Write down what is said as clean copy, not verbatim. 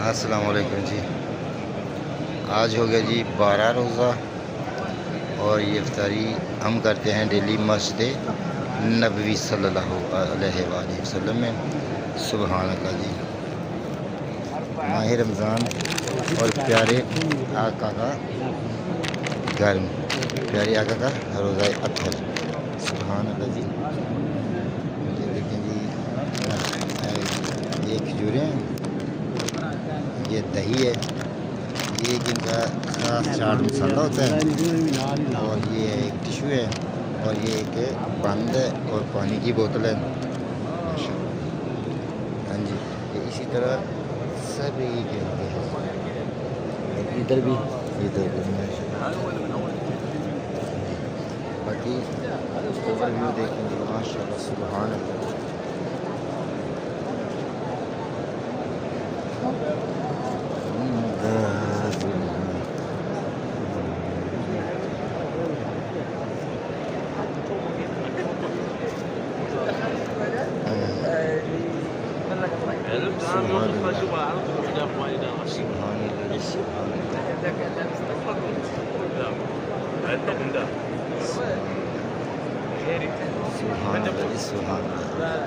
السلام علیکم جی. آج ہو گیا جی 12 روزہ اور یہ افطاری ہم کرتے ہیں ڈیلی مسجد نبوی صلی اللہ علیہ وآلہ وسلم میں. سبحان اللہ جی. ماہ رمضان اور پیارے آقا کا گھر، پیارے آقا کا روزہ اطہر. سبحان اللہ جی. یہ دیکھیں جی، یہ کھجوریں ہیں، یہ دہی ہے، یہ جن کا خاص چاٹ مسالہ ہوتا ہے، اور یہ ایک ٹشو ہے، اور یہ ایک بند ہے اور پانی کی بوتل ہے. ہاں جی، یہ اسی طرح سب یہ کہتے ہیں، ادھر بھی باقی اوور ویو دیکھیں گے. ماشاء اللہ سبحان اللہ. سبحان اللہ.